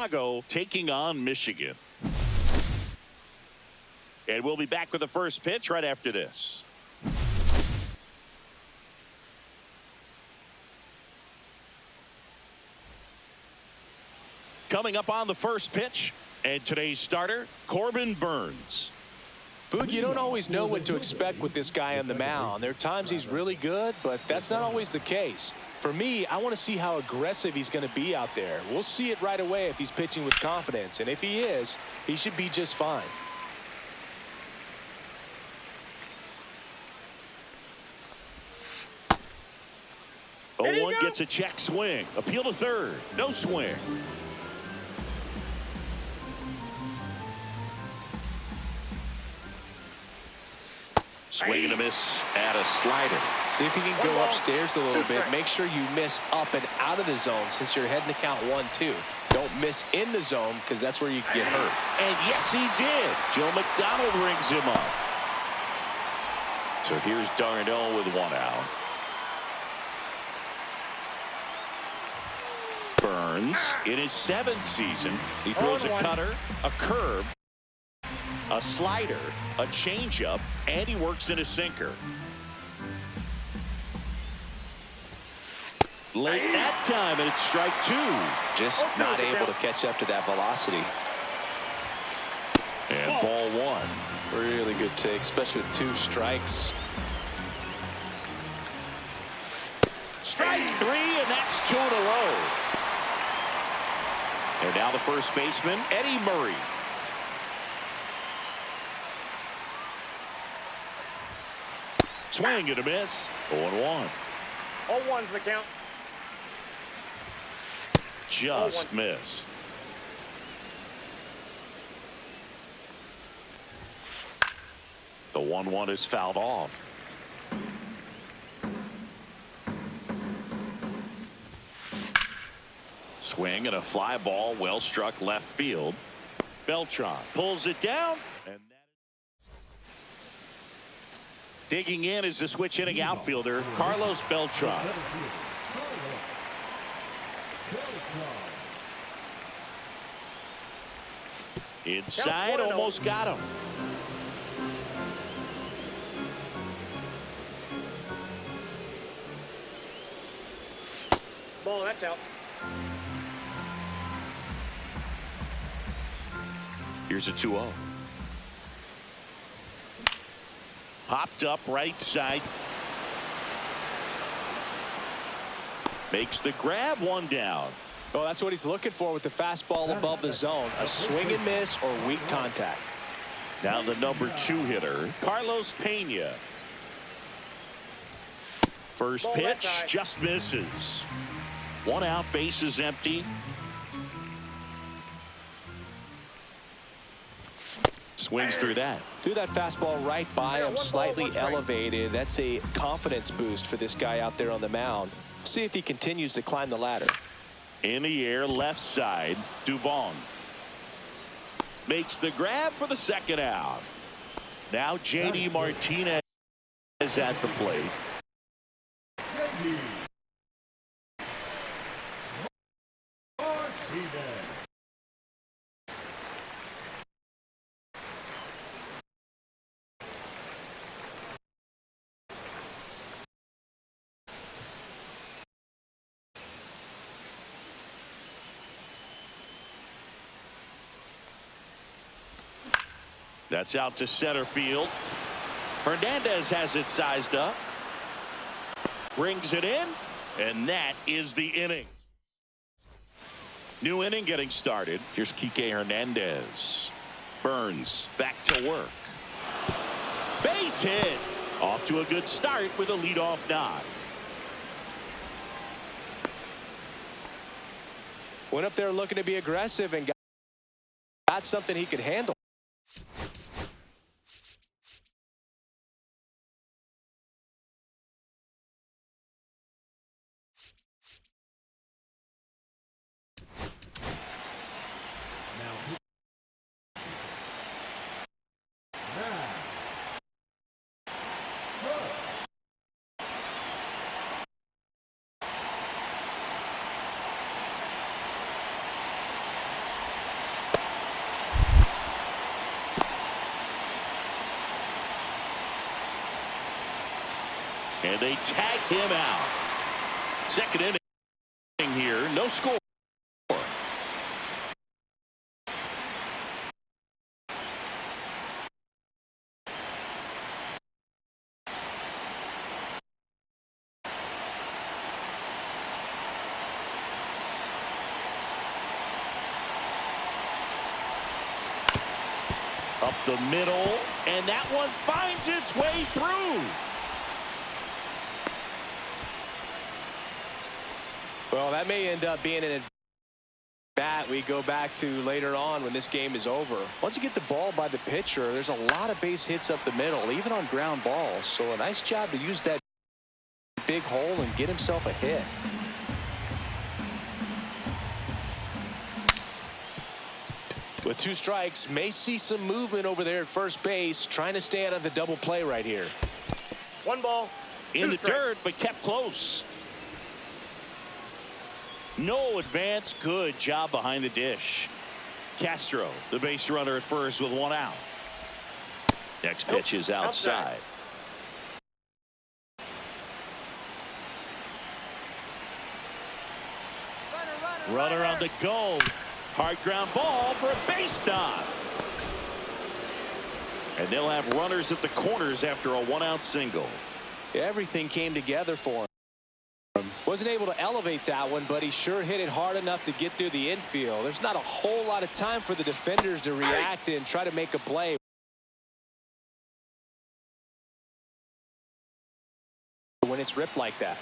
Chicago taking on Michigan. And we'll be back with the first pitch right after this. Coming up on the first pitch, and today's starter, Corbin Burnes. Boog, you don't always know what to expect with this guy on the mound. There are times he's really good, but that's not always the case. For me, I want to see how aggressive he's going to be out there. We'll see it right away if he's pitching with confidence, and if he is, he should be just fine. Oh, one gets a check swing. Appeal to third. No swing. Swing and a miss at a slider. See if you can go upstairs a little bit. Make sure you miss up and out of the zone since you're heading to count 1-2. Don't miss in the zone because that's where you can get hurt. And yes, he did. Joe McDonald rings him up. So here's Darnell with one out. Burnes, in his 7th season, he throws a cutter, a curve, a slider, a changeup, and he works in a sinker. Late that time, and it's strike 2. Just not able to catch up to that velocity. And ball 1. Really good take, especially with 2 strikes. Strike 3, and that's 2 in a row. And now the first baseman, Eddie Murray. Swing and a miss. 0-1. 0-1's the count. Just missed. The 1-1 is fouled off. Swing and a fly ball, well struck left field. Beltran pulls it down, and digging in is the switch hitting outfielder Carlos Beltran. Inside, almost got him. Ball, that's out. Here's a 2-0. Popped up right side. Makes the grab, 1 down. Oh, that's what he's looking for with the fastball above the zone. A swing and miss or weak contact. Now the number 2 hitter, Carlos Pena. First pitch just misses. 1 out, bases empty. Swings through that. Threw that fastball right by him, slightly elevated. That's a confidence boost for this guy out there on the mound. See if he continues to climb the ladder. In the air, left side, Dubon. Makes the grab for the 2nd out. Now J.D. Martinez is at the plate. That's out to center field. Hernandez has it sized up. Brings it in, and that is the inning. New inning getting started. Here's Kike Hernandez. Burnes back to work. Base hit. Off to a good start with a leadoff nod. Went up there looking to be aggressive and got something he could handle. And they tag him out. Second inning here, no score. Up the middle, and that one finds its way through. Well, that may end up being an bat we go back to later on when this game is over. Once you get the ball by the pitcher, there's a lot of base hits up the middle, even on ground balls. So a nice job to use that big hole and get himself a hit. With 2 strikes, may see some movement over there at first base, trying to stay out of the double play right here. 1 ball. In the dirt, but kept close. No advance. Good job behind the dish. Castro, the base runner at first with 1 out. Next pitch is outside. Runner on the go. Hard ground ball for a base stop. And they'll have runners at the corners after a 1-out single. Everything came together for him. Wasn't able to elevate that one, but he sure hit it hard enough to get through the infield. There's not a whole lot of time for the defenders to react and try to make a play when it's ripped like that.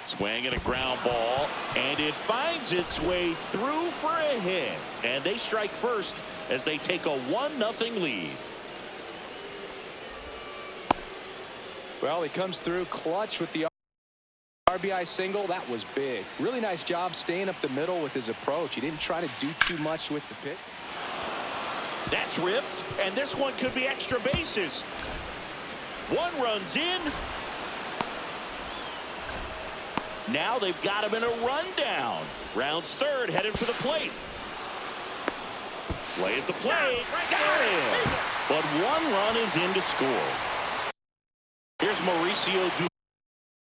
Swing and a ground ball, and it finds its way through for a hit. And they strike first as they take a 1-0 lead. Well, he comes through clutch with the RBI single. That was big. Really nice job staying up the middle with his approach. He didn't try to do too much with the pitch. That's ripped, and this one could be extra bases. 1 runs in. Now they've got him in a rundown. Rounds third, headed for the plate. Play at the plate. Got him. But 1 run is in to score. Here's Mauricio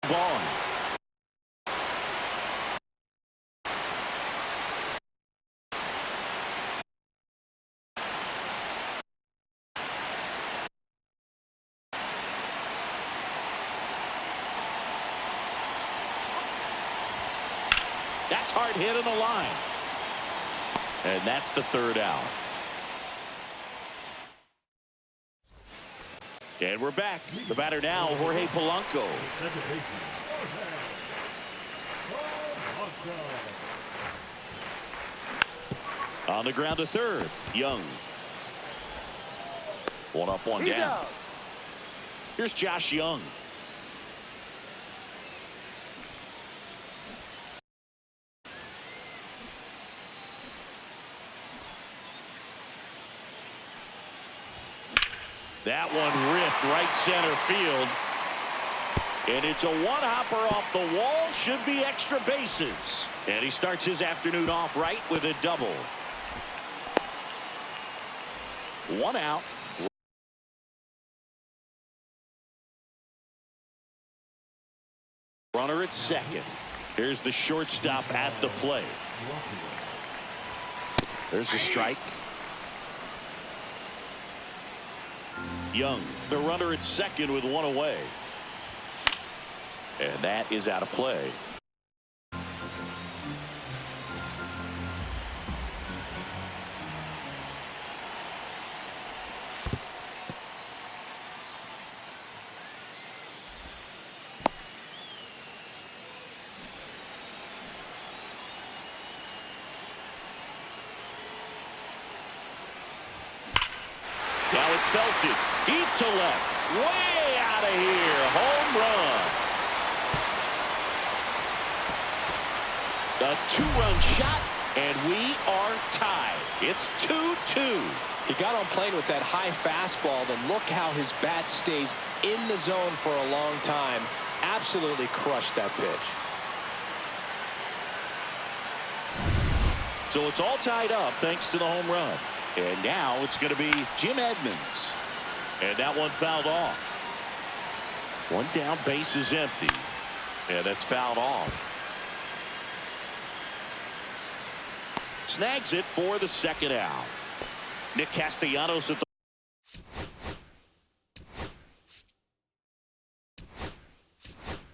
Dubon. That's hard hit on the line. And that's the 3rd out. And we're back. The batter now, Jorge Polanco. On the ground to third, Young. 1 up, 1 down. Out. Here's Josh Young. That one ripped right center field. And it's a 1-hopper off the wall. Should be extra bases. And he starts his afternoon off right with a double. 1 out. Runner at second. Here's the shortstop at the plate. There's a strike. Young, the runner at second with 1 away. And that is out of play. Now it's belted. Deep to left. Way out of here. Home run. A 2-run shot, and we are tied. It's 2-2. He got on plane with that high fastball, then look how his bat stays in the zone for a long time. Absolutely crushed that pitch. So it's all tied up thanks to the home run. And now it's going to be Jim Edmonds. And that one fouled off. One down, base is empty. And that's fouled off. Snags it for the second out. Nick Castellanos at the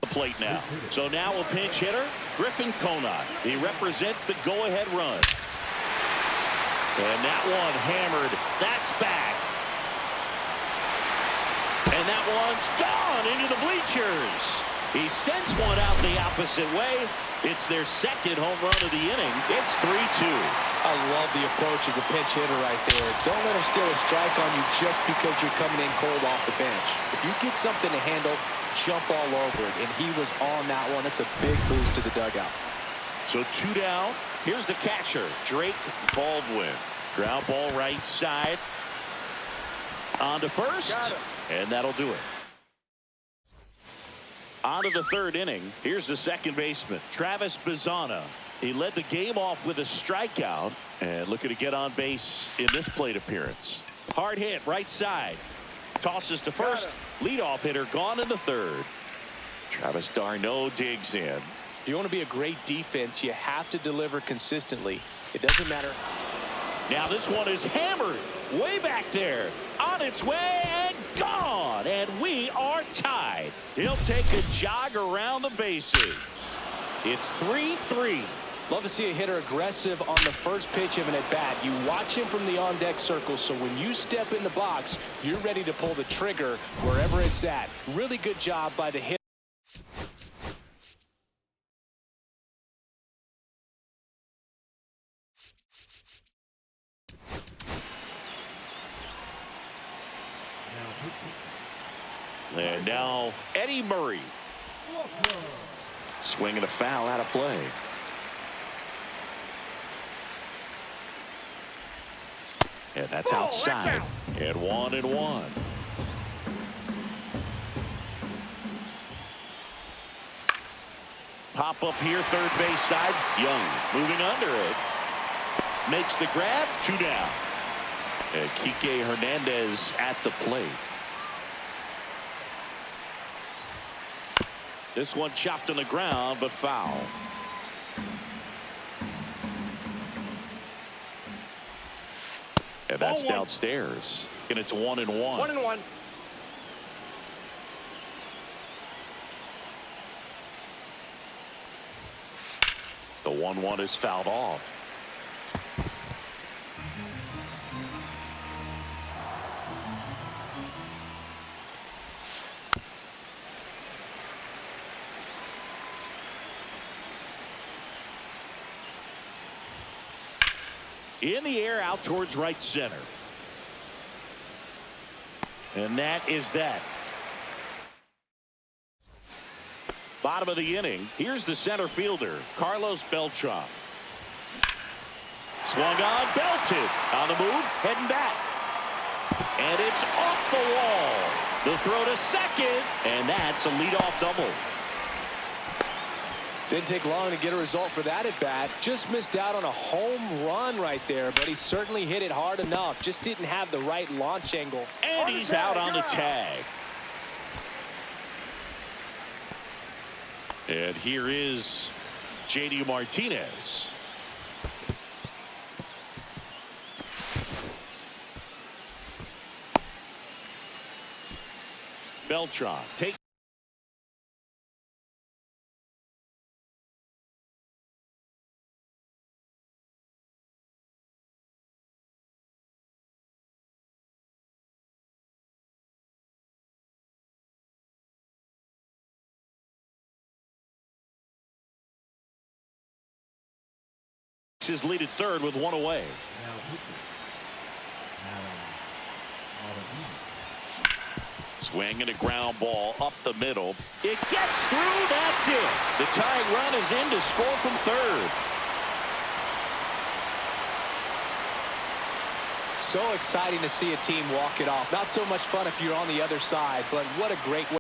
plate now. So now a pinch hitter, Griffin Conant. He represents the go-ahead run. And that one hammered. That's back. And that one's gone into the bleachers. He sends one out the opposite way. It's their second home run of the inning. It's 3-2. I love the approach as a pinch hitter right there. Don't let him steal a strike on you just because you're coming in cold off the bench. If you get something to handle, jump all over it. And he was on that one. That's a big boost to the dugout. So 2 down. Here's the catcher, Drake Baldwin. Ground ball right side. On to first. And that'll do it. On to the third inning. Here's the second baseman, Travis Bazzana. He led the game off with a strikeout and looking to get on base in this plate appearance. Hard hit right side. Tosses to first. Leadoff hitter gone in the third. Travis d'Arnaud digs in. If you want to be a great defense, you have to deliver consistently. It doesn't matter. Now this one is hammered way back there. On its way and gone. And we are tied. He'll take a jog around the bases. It's 3-3. Love to see a hitter aggressive on the first pitch of an at-bat. You watch him from the on-deck circle, so when you step in the box, you're ready to pull the trigger wherever it's at. Really good job by the hitter. And now Eddie Murray. Swinging a foul out of play. And that's outside. And 1-1. Pop up here, third base side. Young moving under it. Makes the grab, 2 down. And Kike Hernandez at the plate. This one chopped on the ground, but foul. And that's downstairs. And it's 1-1. 1-1. The 1-1 is fouled off. In the air out towards right center. And that is that. Bottom of the inning. Here's the center fielder, Carlos Beltran. Swung on, belted. On the move, heading back. And it's off the wall. The throw to second. And that's a leadoff double. Didn't take long to get a result for that at bat. Just missed out on a home run right there, but he certainly hit it hard enough. Just didn't have the right launch angle. And he's out on the tag. And here is J.D. Martinez. Beltran take. His lead at third with 1 away. Swing and a ground ball up the middle. It gets through. That's it. The tying run is in to score from third. So exciting to see a team walk it off. Not so much fun if you're on the other side, but what a great way.